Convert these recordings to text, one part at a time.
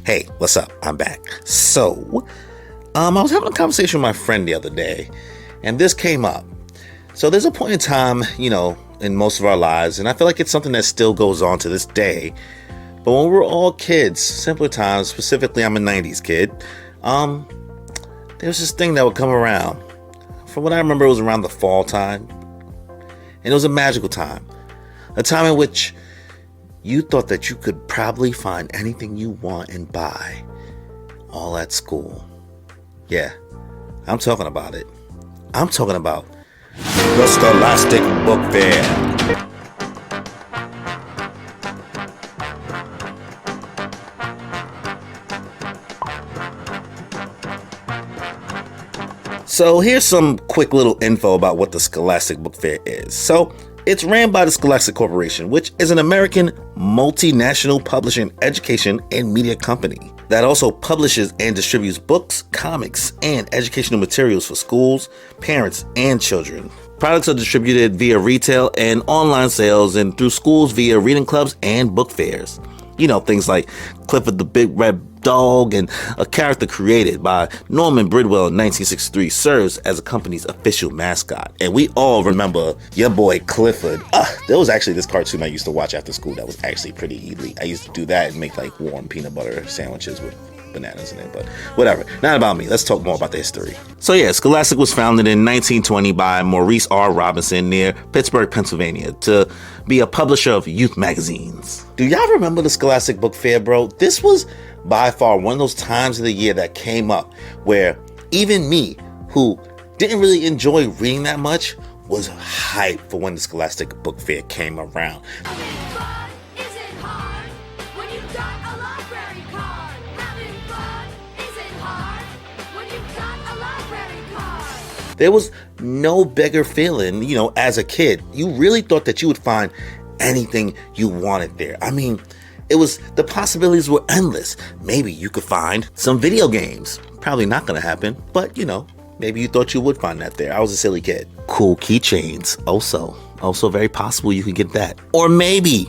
Hey, what's up? I'm back. So, I was having a conversation with my friend the other day, and this came up. So there's a point in time, in most of our lives, and I feel like it's something that still goes on to this day. But when we were all kids, simpler times, specifically I'm a 90s kid, there was this thing that would come around. From what I remember, it was around the fall time. And it was a magical time. A time in which you thought that you could probably find anything you want and buy all at school. Yeah, I'm talking about it. I'm talking about the Scholastic Book Fair. So here's some quick little info about what the Scholastic Book Fair is. So it's ran by the Scholastic Corporation, which is an American multinational publishing, education, and media company that also publishes and distributes books, comics, and educational materials for schools, parents, and children. Products are distributed via retail and online sales and through schools via reading clubs and book fairs. Things like Clifford the Big Red Dog and a character created by Norman Bridwell in 1963 serves as the company's official mascot. And we all remember your boy Clifford. There was actually this cartoon I used to watch after school that was actually pretty elite. I used to do that and make like warm peanut butter sandwiches with bananas in it, but whatever. Not about me. Let's talk more about the history. So yeah, Scholastic was founded in 1920 by Maurice R. Robinson near Pittsburgh, Pennsylvania, to be a publisher of youth magazines. Do y'all remember the Scholastic Book Fair, bro? This was by far one of those times of the year that came up where even me, who didn't really enjoy reading that much, was hyped for when the Scholastic Book Fair came around. There was no bigger feeling, as a kid. You really thought that you would find anything you wanted there. I mean, the possibilities were endless. Maybe you could find some video games. Probably not going to happen, but maybe you thought you would find that there. I was a silly kid. Cool keychains. Also very possible you could get that. Or maybe,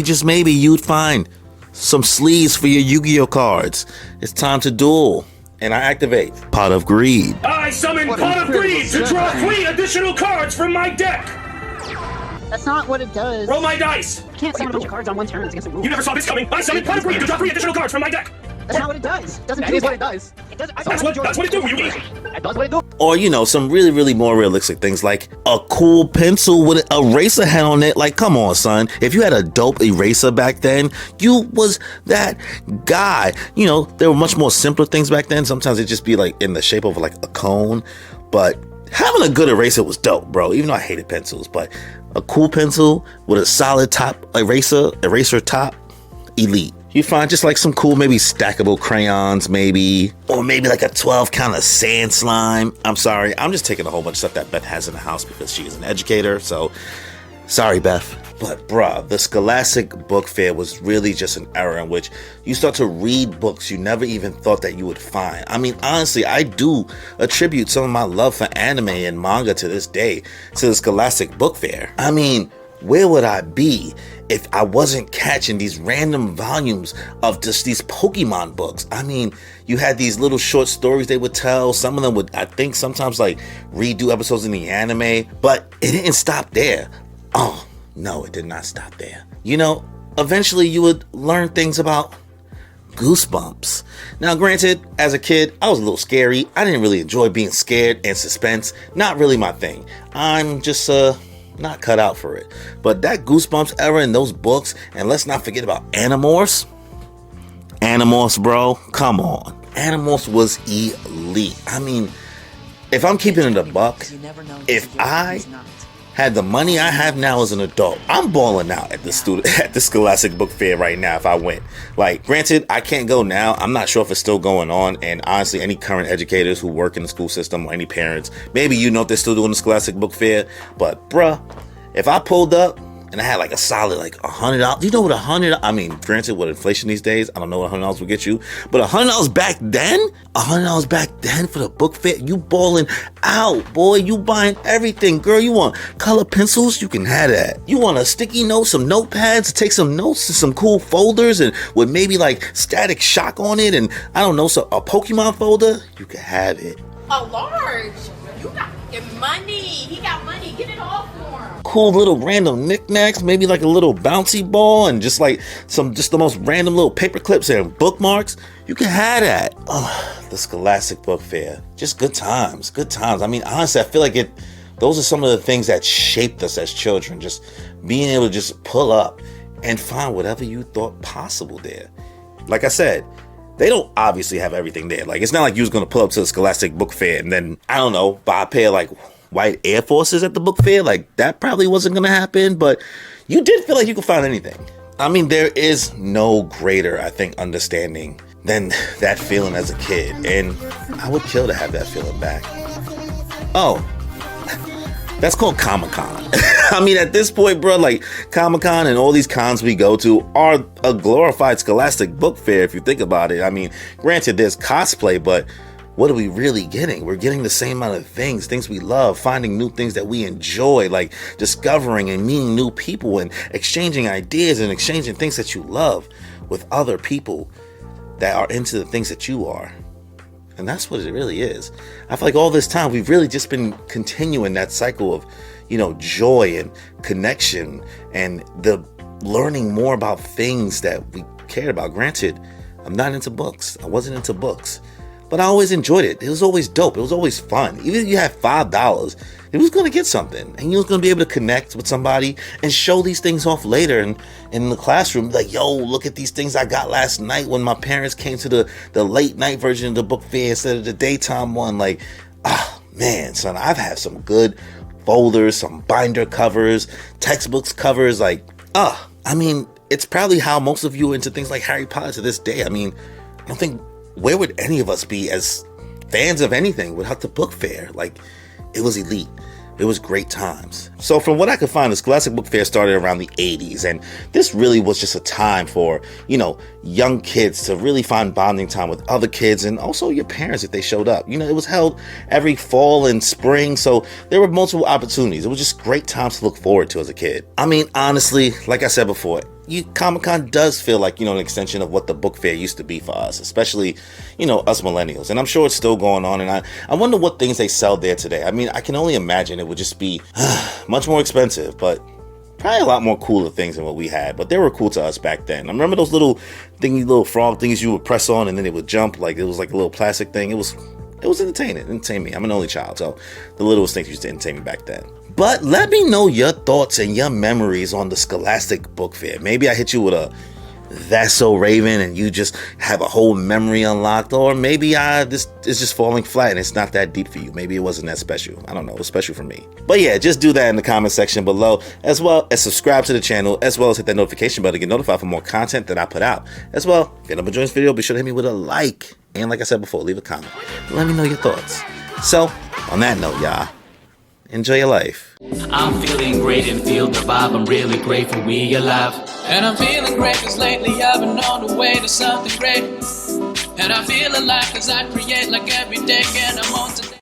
just maybe you'd find some sleeves for your Yu-Gi-Oh cards. It's time to duel. And I activate Pot of Greed. I summon Pot of Greed to draw 3 additional cards from my deck! That's not what it does. Roll my dice! You can't summon a bunch of cards on one turn. It's against the rules. You never saw this coming! I summon Pot of Greed to draw 3 additional cards from my deck! That's not what it does. It doesn't That do is that. what it does. It does. That's what it do, Yugi! That does what it do. Or, some really, really more realistic things like a cool pencil with an eraser head on it. Like, come on, son. If you had a dope eraser back then, you was that guy. There were much more simpler things back then. Sometimes it'd just be like in the shape of like a cone. But having a good eraser was dope, bro. Even though I hated pencils. But a cool pencil with a solid top eraser top, elite. You find just like some cool, maybe stackable crayons, maybe. Or maybe like a 12 count of sand slime. I'm sorry. I'm just taking a whole bunch of stuff that Beth has in the house because she is an educator. So, sorry, Beth. But bruh, the Scholastic Book Fair was really just an era in which you start to read books you never even thought that you would find. I mean, honestly, I do attribute some of my love for anime and manga to this day to the Scholastic Book Fair. I mean, where would I be if I wasn't catching these random volumes of just these Pokemon books? I mean, you had these little short stories they would tell. Some of them would, I think, sometimes like redo episodes in the anime, but it didn't stop there. Oh, no, it did not stop there. Eventually you would learn things about Goosebumps. Now, granted, as a kid, I was a little scary. I didn't really enjoy being scared and suspense. Not really my thing. I'm just, not cut out for it. But that Goosebumps era in those books, and let's not forget about Animorphs. Animorphs, bro, come on. Animorphs was elite. I mean, if I'm keeping it a buck, if I had the money I have now as an adult, I'm balling out at the Scholastic Book Fair right now if I went. Like, granted, I can't go now. I'm not sure if it's still going on. And honestly, any current educators who work in the school system or any parents, maybe if they're still doing the Scholastic Book Fair. But bruh, if I pulled up, and I had like a solid like $100. You know what I mean, granted, with inflation these days, I don't know what $100 will get you, but $100 back then, for the book fair, you balling out, boy. You buying everything, girl. You want color pencils? You can have that. You want a sticky note, some notepads to take some notes and some cool folders, and with maybe like Static Shock on it, and I don't know, so a Pokemon folder? You can have it. A large. You got money. He got money. Get it all for him. Cool little random knickknacks, maybe like a little bouncy ball and just the most random little paper clips and bookmarks. You can have that. Oh, the Scholastic Book Fair. Just good times. I mean, honestly, I feel like those are some of the things that shaped us as children. Just being able to just pull up and find whatever you thought possible there. Like I said, they don't obviously have everything there. Like, it's not like you was going to pull up to the Scholastic Book Fair and then, I don't know, buy a pair of like white Air Forces at the book fair. Like, that probably wasn't going to happen, but you did feel like you could find anything. I mean, there is no greater, I think, understanding than that feeling as a kid. And I would kill to have that feeling back. Oh, that's called Comic-Con. I mean, at this point, bro, like Comic-Con and all these cons we go to are a glorified Scholastic Book Fair, if you think about it. I mean, granted, there's cosplay, but what are we really getting? We're getting the same amount of things we love, finding new things that we enjoy, like discovering and meeting new people and exchanging ideas and exchanging things that you love with other people that are into the things that you are. And that's what it really is. I feel like all this time we've really just been continuing that cycle of, joy and connection and the learning more about things that we cared about. Granted, I'm not into books. I wasn't into books, but I always enjoyed it. It was always dope. It was always fun. Even if you had $5, it was going to get something, and you was going to be able to connect with somebody and show these things off later and in the classroom. Like, yo, look at these things I got last night when my parents came to the late night version of the book fair instead of the daytime one. Like, man, son, I've had some good folders, some binder covers, textbooks covers. Like, I mean, it's probably how most of you are into things like Harry Potter to this day. I mean, I don't think, where would any of us be as fans of anything without the book fair? Like, it was elite. It was great times. So from what I could find, the Scholastic Book Fair started around the 80s, and this really was just a time for, young kids to really find bonding time with other kids and also your parents if they showed up. It was held every fall and spring, so there were multiple opportunities. It was just great times to look forward to as a kid. I mean, honestly, like I said before, Comic-Con does feel like, an extension of what the book fair used to be for us, especially, us millennials. And I'm sure it's still going on. And I wonder what things they sell there today. I mean, I can only imagine it would just be much more expensive, but probably a lot more cooler things than what we had. But they were cool to us back then. I remember those little frog things you would press on and then it would jump. Like, it was like a little plastic thing. It was entertaining. It entertained me. I'm an only child, so the littlest things used to entertain me back then. But let me know your thoughts and your memories on the Scholastic Book Fair. Maybe I hit you with a "That's So Raven" and you just have a whole memory unlocked, or maybe this is just falling flat and it's not that deep for you. Maybe it wasn't that special. I don't know. It was special for me. But yeah, just do that in the comment section below, as well as subscribe to the channel, as well as hit that notification bell to get notified for more content that I put out. As well, if you end up enjoying this video, be sure to hit me with a like. And like I said before, leave a comment. Let me know your thoughts. So, on that note, y'all, enjoy your life. I'm feeling great and feel the vibe. I'm really grateful we alive. And I'm feeling great cause lately I've been on the way to something great. And I feel alive cause I create like every day and I'm on today.